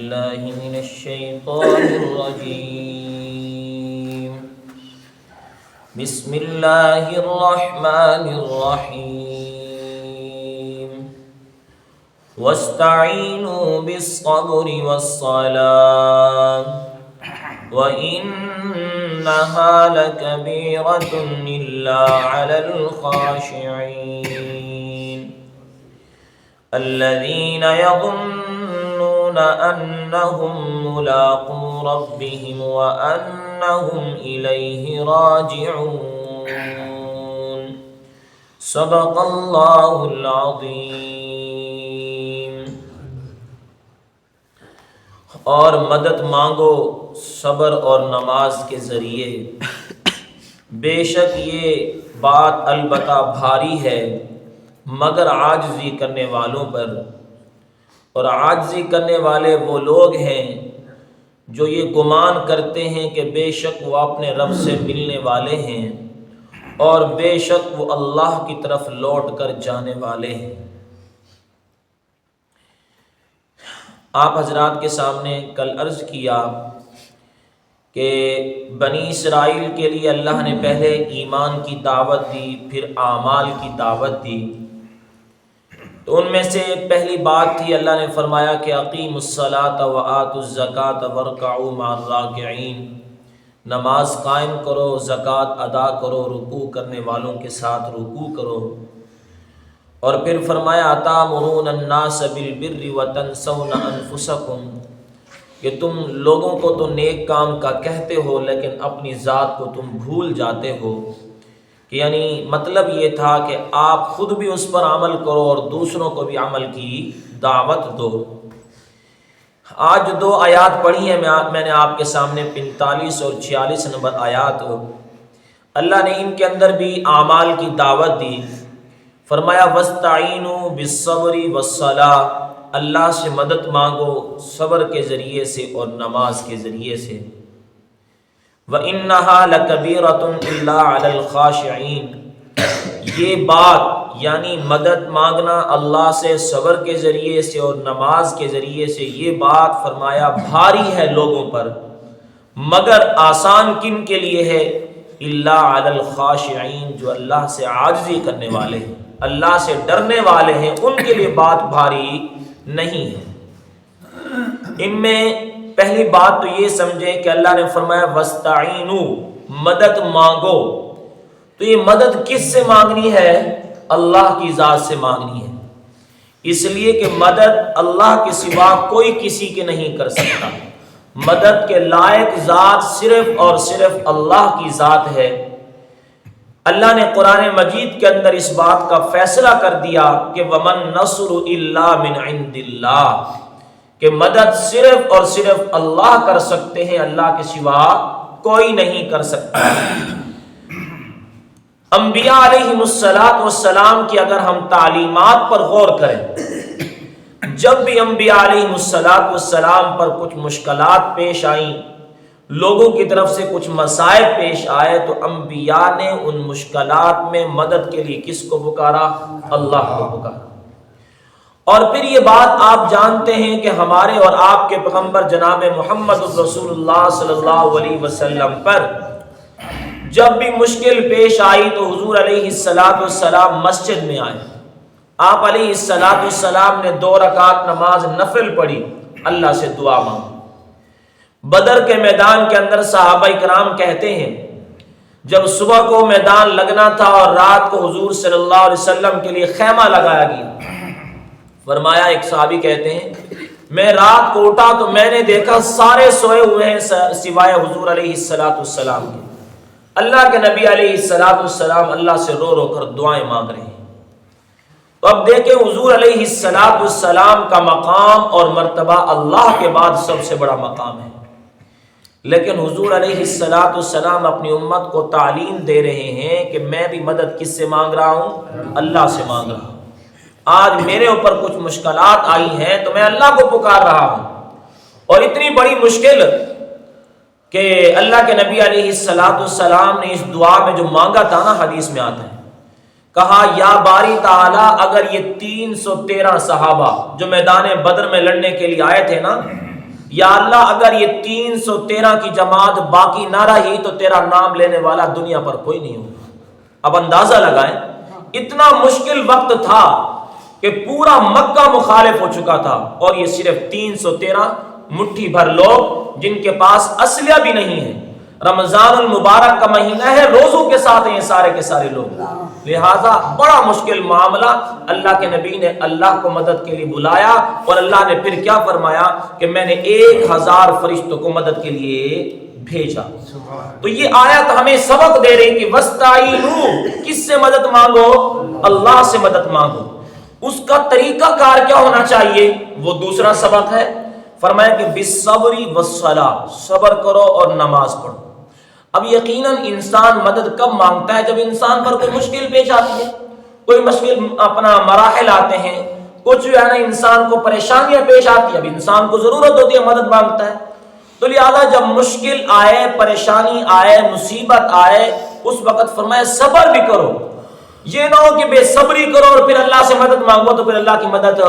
بالله من الشيطان الرجيم. بسم الله الرحمن الرحيم. واستعينوا بالصبر والصلاة وإنها لكبيرة إلا على الخاشعين الذين يظنون أنهم ملاقو ربهم وأنهم إليه راجعون. صدق الله العظيم. اور مدد مانگو صبر اور نماز کے ذریعے. بے شک یہ بات البتہ بھاری ہے مگر عاجزی کرنے والوں پر، اور عاجزی کرنے والے وہ لوگ ہیں جو یہ گمان کرتے ہیں کہ بے شک وہ اپنے رب سے ملنے والے ہیں اور بے شک وہ اللہ کی طرف لوٹ کر جانے والے ہیں. آپ حضرات کے سامنے کل عرض کیا کہ بنی اسرائیل کے لیے اللہ نے پہلے ایمان کی دعوت دی، پھر اعمال کی دعوت دی. تو ان میں سے پہلی بات تھی، اللہ نے فرمایا کہ اقیموا الصلاۃ وآتوا الزکاۃ وارکعوا مع الراکعین. نماز قائم کرو، زکوٰۃ ادا کرو، رکوع کرنے والوں کے ساتھ رکوع کرو. اور پھر فرمایا اتامرون الناس بالبر وتنسون انفسکم، کہ تم لوگوں کو تو نیک کام کا کہتے ہو لیکن اپنی ذات کو تم بھول جاتے ہو. کہ یعنی مطلب یہ تھا کہ آپ خود بھی اس پر عمل کرو اور دوسروں کو بھی عمل کی دعوت دو. آج دو آیات پڑھی ہیں میں نے آپ کے سامنے 45 اور 46 نمبر آیات. اللہ نے ان کے اندر بھی اعمال کی دعوت دی. فرمایا وَاسْتَعِينُوا بِالصَّبْرِ وَالصَّلَاةِ، اللہ سے مدد مانگو صبر کے ذریعے سے اور نماز کے ذریعے سے. وَإِنَّهَا لَكَبِيرَةٌ إِلَّا عَلَى الْخَاشِعِينَ، یہ بات یعنی مدد مانگنا اللہ سے صبر کے ذریعے سے اور نماز کے ذریعے سے، یہ بات فرمایا بھاری ہے لوگوں پر، مگر آسان کن کے لیے ہے؟ إِلَّا عَلَى الْخَاشِعِينَ، جو اللہ سے عاجزی کرنے والے ہیں، اللہ سے ڈرنے والے ہیں، ان کے لیے بات بھاری نہیں ہے. ان میں پہلی بات تو یہ سمجھیں کہ اللہ نے فرمایا وَاسْتَعِينُوا، مدد مانگو. تو یہ مدد کس سے مانگنی ہے؟ اللہ کی ذات سے مانگنی ہے. اس لیے کہ مدد اللہ کے سوا کوئی کسی کے نہیں کر سکتا. مدد کے لائق ذات صرف اور صرف اللہ کی ذات ہے. اللہ نے قرآن مجید کے اندر اس بات کا فیصلہ کر دیا کہ وَمَن نَّصْرُ إِلَّا مِنْ عِنْدِ اللَّهِ، کہ مدد صرف اور صرف اللہ کر سکتے ہیں، اللہ کے سوا کوئی نہیں کر سکتا. انبیاء علیہم السلام کی اگر ہم تعلیمات پر غور کریں، جب بھی انبیاء علیہم السلام پر کچھ مشکلات پیش آئیں، لوگوں کی طرف سے کچھ مصائب پیش آئے، تو انبیاء نے ان مشکلات میں مدد کے لیے کس کو پکارا؟ اللہ کو پکارا. اور پھر یہ بات آپ جانتے ہیں کہ ہمارے اور آپ کے پیغمبر جناب محمد رسول اللہ صلی اللہ علیہ وسلم پر جب بھی مشکل پیش آئی تو حضور علیہ السلام مسجد میں آئے. آپ علیہ السلام نے 2 رکعت نماز نفل پڑھی، اللہ سے دعا مانگی. بدر کے میدان کے اندر صحابہ کرام کہتے ہیں جب صبح کو میدان لگنا تھا اور رات کو حضور صلی اللہ علیہ وسلم کے لیے خیمہ لگایا گیا، فرمایا ایک صحابی کہتے ہیں میں رات کو اٹھا تو میں نے دیکھا سارے سوئے ہوئے ہیں سوائے حضور علیہ السلام کے. اللہ کے نبی علیہ السلام اللہ سے رو رو کر دعائیں مانگ رہے ہیں. تو اب دیکھیں حضور علیہ السلام کا مقام اور مرتبہ اللہ کے بعد سب سے بڑا مقام ہے، لیکن حضور علیہ السلام اپنی امت کو تعلیم دے رہے ہیں کہ میں بھی مدد کس سے مانگ رہا ہوں؟ اللہ سے مانگ رہا ہوں. آج میرے اوپر کچھ مشکلات آئی ہیں تو میں اللہ کو پکار رہا ہوں، اور اتنی بڑی مشکل کہ اللہ کے نبی علیہ السلام نے اس دعا میں جو مانگا تھا نا، حدیث میں آتا ہے، کہا یا باری تعالیٰ اگر یہ 313 صحابہ جو میدان بدر میں لڑنے کے لیے آئے تھے نا، یا اللہ اگر یہ 313 کی جماعت باقی نہ رہی تو تیرا نام لینے والا دنیا پر کوئی نہیں ہوگا۔ اب اندازہ لگائیں، اتنا مشکل وقت تھا کہ پورا مکہ مخالف ہو چکا تھا، اور یہ صرف 313 مٹھی بھر لوگ جن کے پاس اسلحہ بھی نہیں ہے، رمضان المبارک کا مہینہ ہے، روزوں کے ساتھ ہیں یہ سارے کے سارے لوگ، لہٰذا بڑا مشکل معاملہ۔ اللہ کے نبی نے اللہ کو مدد کے لیے بلایا، اور اللہ نے پھر کیا فرمایا کہ میں نے 1000 فرشتوں کو مدد کے لیے بھیجا۔ تو یہ آیت ہمیں سبق دے رہی کہ وَاسْتَعِینُوا، کس سے مدد مانگو؟ اللہ سے مدد مانگو۔ اس کا طریقہ کار کیا ہونا چاہیے؟ وہ دوسرا سبق ہے، فرمایا کہ بِالصَّبْرِ وَالصَّلَاةِ، صبر کرو اور نماز پڑھو۔ اب یقیناً انسان مدد کب مانگتا ہے؟ جب انسان پر کوئی مشکل پیش آتی ہے، کوئی مشکل اپنا مراحل آتے ہیں، کچھ جو ہے نا انسان کو پریشانیاں پیش آتی ہیں، اب انسان کو ضرورت ہوتی ہے مدد مانگتا ہے۔ تو لہٰذا جب مشکل آئے، پریشانی آئے، مصیبت آئے، اس وقت فرمایا صبر بھی کرو۔ یہ نہ ہو کہ بے صبری کرو اور پھر اللہ سے مدد مانگو تو پھر اللہ کی مدد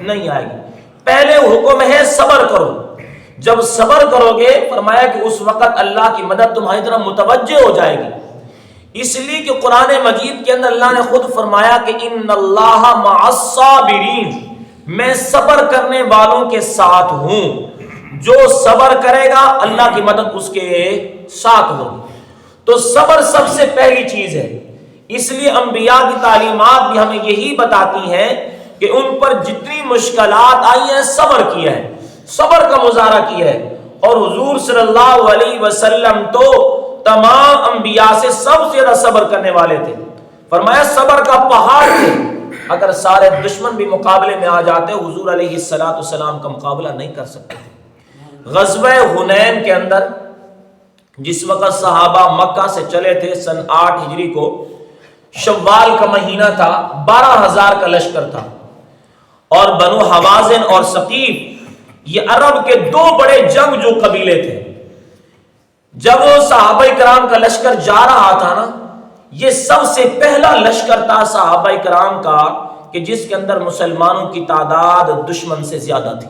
نہیں آئے گی۔ پہلے حکم ہے صبر کرو، جب صبر کرو گے فرمایا کہ اس وقت اللہ کی مدد تمہاری طرف متوجہ ہو جائے گی۔ اس لیے کہ قرآن مجید کے اندر اللہ نے خود فرمایا کہ ان اللہ مع الصابرین، میں صبر کرنے والوں کے ساتھ ہوں۔ جو صبر کرے گا اللہ کی مدد اس کے ساتھ ہوگی۔ تو صبر سب سے پہلی چیز ہے، اس لیے انبیاء کی تعلیمات بھی ہمیں یہی بتاتی ہیں کہ ان پر جتنی مشکلات آئی ہیں صبر کیا ہے، صبر کا مظاہرہ کیا ہے۔ اور حضور صلی اللہ علیہ وسلم تو تمام انبیاء سے سب سے زیادہ صبر کرنے والے تھے، فرمایا صبر کا پہاڑ تھے، اگر سارے دشمن بھی مقابلے میں آ جاتے حضور علیہ السلام کا مقابلہ نہیں کر سکتے۔ غزوہ حنین کے اندر جس وقت صحابہ مکہ سے چلے تھے سن 8 ہجری کو، شوال کا مہینہ تھا، 12,000 کا لشکر تھا، اور بنو حوازن اور ثقیف یہ عرب کے 2 بڑے جنگجو قبیلے تھے۔ جب صحابہ کرام کا لشکر جا رہا تھا نا، یہ سب سے پہلا لشکر تھا صحابہ کرام کا کہ جس کے اندر مسلمانوں کی تعداد دشمن سے زیادہ تھی۔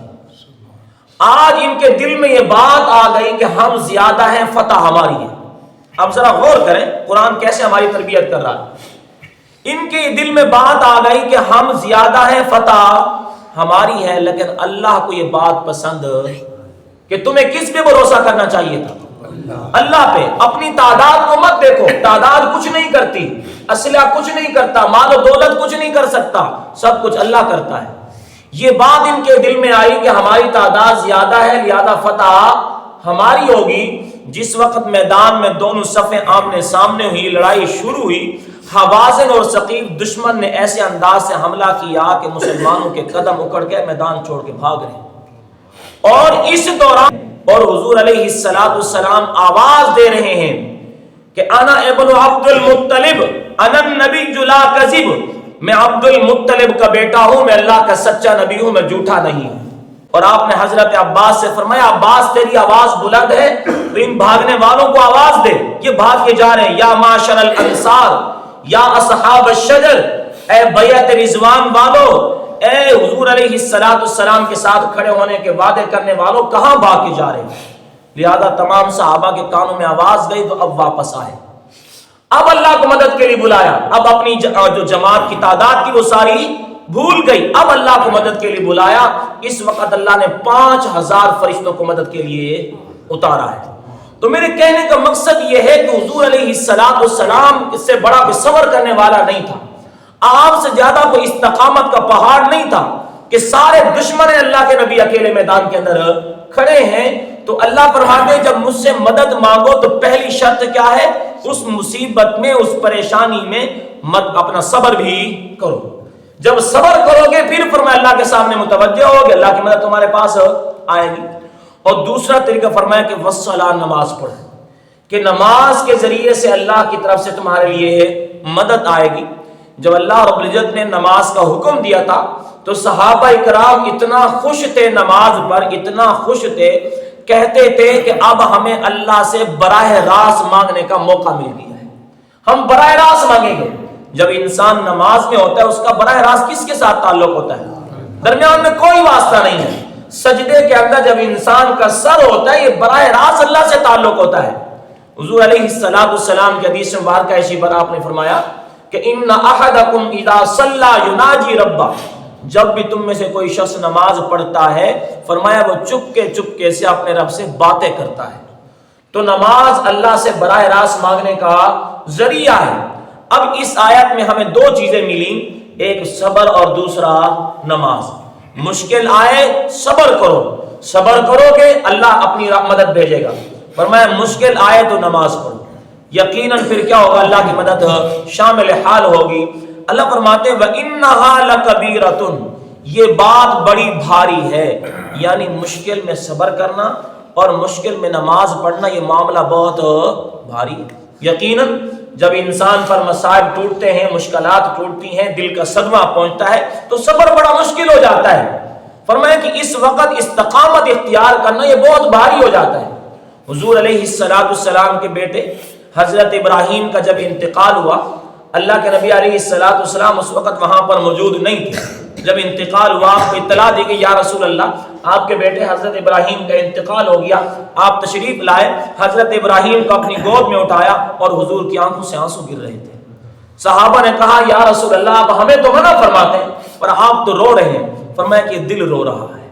آج ان کے دل میں یہ بات آ گئی کہ ہم زیادہ ہیں، فتح ہماری ہے۔ اب ذرا غور کریں قرآن کیسے ہماری تربیت کر رہا ہے۔ ان کے دل میں بات آ گئی کہ ہم زیادہ ہیں، فتح ہماری ہے، لیکن اللہ کو یہ بات پسند کہ تمہیں کس پہ بھروسہ کرنا چاہیے تھا؟ اللہ پہ۔ اپنی تعداد کو مت دیکھو، تعداد کچھ نہیں کرتی، اسلحہ کچھ نہیں کرتا، مال و دولت کچھ نہیں کر سکتا، سب کچھ اللہ کرتا ہے۔ یہ بات ان کے دل میں آئی کہ ہماری تعداد زیادہ ہے، لہذا فتح ہماری ہوگی۔ جس وقت میدان میں دونوں صفیں آمنے سامنے ہوئی، لڑائی شروع ہوئی، حوازن اور ثقیف دشمن نے ایسے انداز سے حملہ کیا کہ مسلمانوں کے قدم اکڑ کے میدان چھوڑ کے بھاگ رہے، اور اس دوران اور حضور علیہ السلام آواز دے رہے ہیں کہ انا ابن عبد المطلب انا النبی لا کذب، میں عبد المطلب کا بیٹا ہوں، میں اللہ کا سچا نبی ہوں، میں جھوٹا نہیں ہوں۔ اور آپ نے حضرت عباس سے فرمایا عباس تیری آواز بلند ہے تو ان بھاگنے والوں کو آواز دے، یہ بھاگ کے جا رہے ہیں۔ یا معاشر الانصار، یا اصحاب الشجر، اے بیعت رضوان والو، اے حضور علیہ السلام کے ساتھ کھڑے ہونے کے وعدے کرنے والوں، کہاں بھاگ کے جا رہے ہیں؟ لہذا تمام صحابہ کے کانوں میں آواز گئی تو اب واپس آئے، اب اللہ کو مدد کے لیے بلایا، اب اپنی جو جماعت کی تعداد تھی وہ ساری بھول گئی، اب اللہ کو مدد کے لیے بلایا۔ اس وقت اللہ نے 5000 فرشتوں کو مدد کے لیے اتارا ہے۔ تو میرے کہنے کا مقصد یہ ہے کہ حضور علیہ السلام اس سے بڑا کوئی صبر کرنے والا نہیں تھا، آپ سے زیادہ کوئی استقامت کا پہاڑ نہیں تھا کہ سارے دشمن اللہ کے نبی اکیلے میدان کے اندر کھڑے ہیں۔ تو اللہ فرماتے ہیں جب مجھ سے مدد مانگو تو پہلی شرط کیا ہے؟ اس مصیبت میں، اس پریشانی میں اپنا صبر بھی کرو۔ جب صبر کرو گے پھر فرمایا اللہ کے سامنے متوجہ ہوگے، اللہ کی مدد تمہارے پاس آئے گی۔ اور دوسرا طریقہ فرمایا کہ والصلاۃ، نماز پڑھو، کہ نماز کے ذریعے سے اللہ کی طرف سے تمہارے لیے مدد آئے گی۔ جب اللہ رب العزت نے نماز کا حکم دیا تھا تو صحابہ کرام اتنا خوش تھے نماز پر، اتنا خوش تھے، کہتے تھے کہ اب ہمیں اللہ سے براہ راست مانگنے کا موقع مل گیا ہے، ہم براہ راست مانگیں گے۔ جب انسان نماز میں ہوتا ہے اس کا براہ راست کس کے ساتھ تعلق ہوتا ہے؟ درمیان میں کوئی واسطہ نہیں ہے، سجدے کے اندر جب انسان کا سر ہوتا ہے یہ براہ راست اللہ سے تعلق ہوتا ہے. حضور علیہ السلام کی حدیث مبارکہ ایسی پر آپ نے فرمایا کہ ان احدکم اذا صلی یناجی ربہ، جب بھی تم میں سے کوئی شخص نماز پڑھتا ہے فرمایا وہ چپکے سے اپنے رب سے باتیں کرتا ہے. تو نماز اللہ سے براہ راست مانگنے کا ذریعہ ہے. اب اس آیت میں ہمیں دو چیزیں ملی، ایک صبر اور دوسرا نماز. مشکل آئے صبر کرو گے اللہ اپنی مدد بھیجے گا. فرمایا مشکل آئے تو نماز پڑھو، یقیناً پھر کیا ہوگا، اللہ کی مدد شامل حال ہوگی. اللہ فرماتے ہیں وَإِنَّهَا لَكَبِيرَةٌ، یہ بات بڑی بھاری ہے. یعنی مشکل میں صبر کرنا اور مشکل میں نماز پڑھنا یہ معاملہ بہت بھاری ہے. یقیناً جب انسان پر مصائب ٹوٹتے ہیں، مشکلات ٹوٹتی ہیں، دل کا صدمہ پہنچتا ہے تو صبر بڑا مشکل ہو جاتا ہے. فرمایا کہ اس وقت استقامت اختیار کرنا یہ بہت بھاری ہو جاتا ہے. حضور علیہ السلام کے بیٹے حضرت ابراہیم کا جب انتقال ہوا، اللہ کے نبی علیہ السلام اس وقت وہاں پر موجود نہیں تھے. جب انتقال ہوا آپ کو اطلاع دی گئی یا رسول اللہ آپ کے بیٹے حضرت ابراہیم کا انتقال ہو گیا، آپ تشریف لائے. حضرت ابراہیم کو اپنی گود میں اٹھایا اور حضور کی آنکھوں سے آنسو گر رہے تھے. صحابہ نے کہا یا رسول اللہ آپ ہمیں تو منع فرماتے ہیں پر آپ تو رو رہے ہیں. فرمایا کہ دل رو رہا ہے،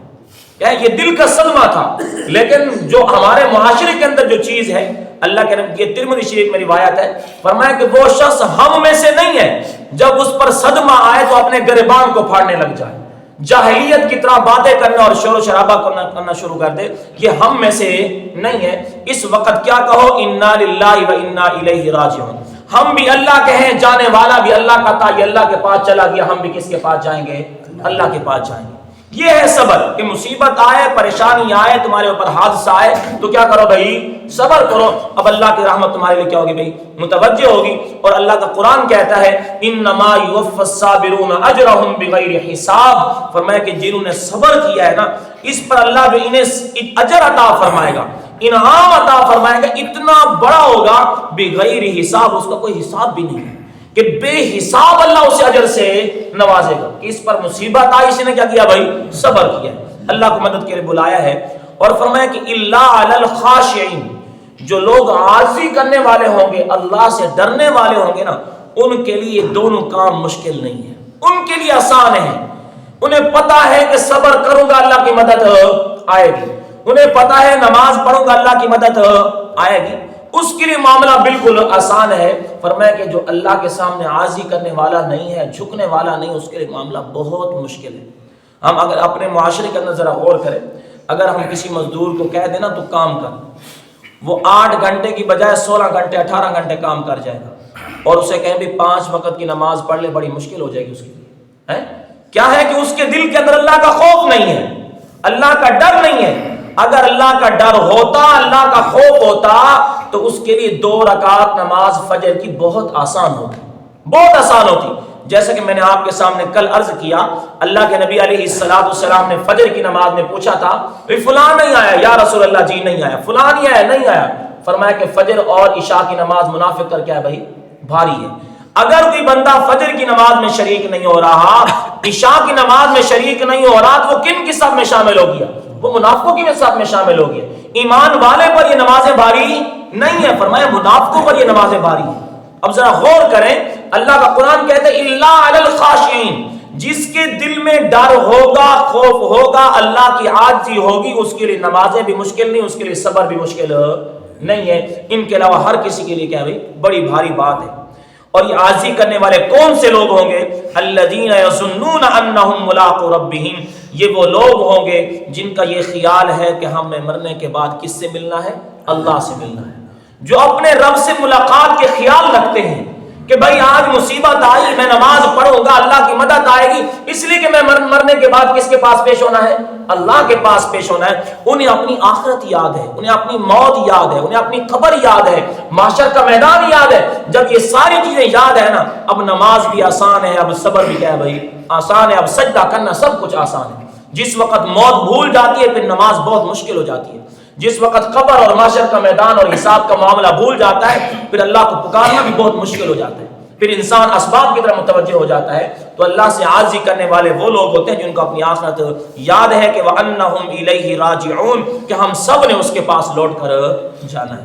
کیا یہ دل کا صدمہ تھا. لیکن جو ہمارے معاشرے کے اندر جو چیز ہے، اللہ کے نبی، یہ ترمذی شریف میں روایت ہے، فرمایا کہ وہ شخص ہم میں سے نہیں ہے جب اس پر صدمہ آئے تو اپنے گریبان کو پھاڑنے لگ جائے، جاہلیت کی طرح باتیں کرنا اور شور و شرابہ کرنا شروع کر دے. یہ ہم میں سے نہیں ہے. اس وقت کیا کہو، انا للہ و انا الیہ راجعون. ہم بھی اللہ کے ہیں، جانے والا بھی اللہ کا تھا، یہ اللہ کے پاس چلا گیا، ہم بھی کس کے پاس جائیں گے، اللہ کے پاس جائیں گے. یہ ہے صبر کہ مصیبت آئے، پریشانی آئے، تمہارے اوپر حادثہ آئے تو کیا کرو بھائی، صبر کرو. اب اللہ کی رحمت تمہارے لیے کیا ہوگی بھائی، متوجہ ہوگی. اور اللہ کا قرآن کہتا ہے انما یوفی الصابرون اجرهم بغیر حساب. فرمایا کہ جنہوں نے صبر کیا ہے نا اس پر اللہ بھی انہیں اجر عطا فرمائے گا، انعام عطا فرمائے گا، اتنا بڑا ہوگا بغیر حساب، اس کا کوئی حساب بھی نہیں ہے کہ بے حساب اللہ اسے اجر سے نوازے گا. کہ اس پر مصیبت آئی، اس نے کیا کیا بھائی، صبر کیا، اللہ کو مدد کے لیے بلایا ہے. اور فرمایا کہ الا علی الخاشعین، جو لوگ عاجزی کرنے والے ہوں گے، اللہ سے ڈرنے والے ہوں گے نا، ان کے لیے دونوں کام مشکل نہیں ہے، ان کے لیے آسان ہے. انہیں پتا ہے کہ صبر کروں گا اللہ کی مدد آئے گی، انہیں پتا ہے نماز پڑھوں گا اللہ کی مدد آئے گی، اس کے لیے معاملہ بالکل آسان ہے. فرمایا کہ جو اللہ کے سامنے عاجزی کرنے والا نہیں ہے، جھکنے والا نہیں، اس کے لیے معاملہ بہت مشکل ہے. ہم اگر اپنے معاشرے کے اندر ذرا غور کریں، اگر ہم کسی مزدور کو کہہ دینا تو کام کر، وہ 8 گھنٹے کی بجائے 16 گھنٹے 18 گھنٹے کام کر جائے گا، اور اسے کہیں بھی 5 وقت کی نماز پڑھ لے، بڑی مشکل ہو جائے گی اس کے لیے. کیا ہے کہ اس کے دل کے اندر اللہ کا خوف نہیں ہے، اللہ کا ڈر نہیں ہے. اگر اللہ کا ڈر ہوتا، اللہ کا خوف ہوتا تو اس کے لیے 2 رکعت نماز فجر کی بہت آسان ہوتی، بہت آسان ہوتی. جیسا کہ میں نے آپ کے سامنے کل عرض کیا، اللہ کے نبی علیہ السلام نے فجر کی نماز میں پوچھا تھا فلاں نہیں آیا یا رسول اللہ، جی نہیں آیا. فلاں نہیں آیا، نہیں آیا. فرمایا کہ فجر اور عشاء کی نماز منافق کر کیا ہے بھائی، بھاری ہے. اگر کوئی بندہ فجر کی نماز میں شریک نہیں ہو رہا، عشاء کی نماز میں شریک نہیں ہو رہا، تو وہ کن کی صف میں شامل ہو گیا، وہ منافقوں کی صف میں شامل ہو گیا. ایمان والے پر یہ نمازیں بھاری نہیں ہے، فرمایا منافقوں پر یہ نمازیں بھاری ہیں. اب ذرا غور کریں، اللہ کا قرآن کہتا ہے الا علی الخاشعین، جس کے دل میں ڈر ہوگا، خوف ہوگا، اللہ کی عاجزی ہوگی، اس کے لیے نمازیں بھی مشکل نہیں، اس کے لیے صبر بھی مشکل نہیں ہے. ان کے علاوہ ہر کسی کے لیے کیا ہے بڑی بھاری بات ہے. اور یہ عاجزی کرنے والے کون سے لوگ ہوں گے، الذین یظنون انہم ملاقو ربہم، یہ وہ لوگ ہوں گے جن کا یہ خیال ہے کہ ہمیں مرنے کے بعد کس سے ملنا ہے، اللہ سے ملنا ہے. جو اپنے رب سے ملاقات کے خیال رکھتے ہیں کہ بھائی آج مصیبت آئی، میں نماز پڑھوں گا، اللہ کی مدد آئے گی، اس لیے کہ میں مرنے کے بعد کس کے پاس پیش ہونا ہے، اللہ کے پاس پیش ہونا ہے. انہیں اپنی آخرت یاد ہے، انہیں اپنی موت یاد ہے، انہیں اپنی قبر یاد ہے، محشر کا میدان یاد ہے. جب یہ ساری چیزیں یاد ہے نا، اب نماز بھی آسان ہے، اب صبر بھی کیا ہے بھائی، آسان ہے. اب سجدہ کرنا سب کچھ آسان ہے. جس وقت موت بھول جاتی ہے پھر نماز بہت مشکل ہو جاتی ہے. جس وقت قبر اور محشر کا میدان اور حساب کا معاملہ بھول جاتا ہے پھر اللہ کو پکارنا بھی بہت مشکل ہو جاتا ہے. پھر انسان اسباب کی طرف متوجہ ہو جاتا ہے. تو اللہ سے عاجزی کرنے والے وہ لوگ ہوتے ہیں جن کو اپنی آخرت یاد ہے کہ وَأَنَّهُمْ إِلَيْهِ رَاجِعُونَ کہ ہم سب نے اس کے پاس لوٹ کر جانا ہے۔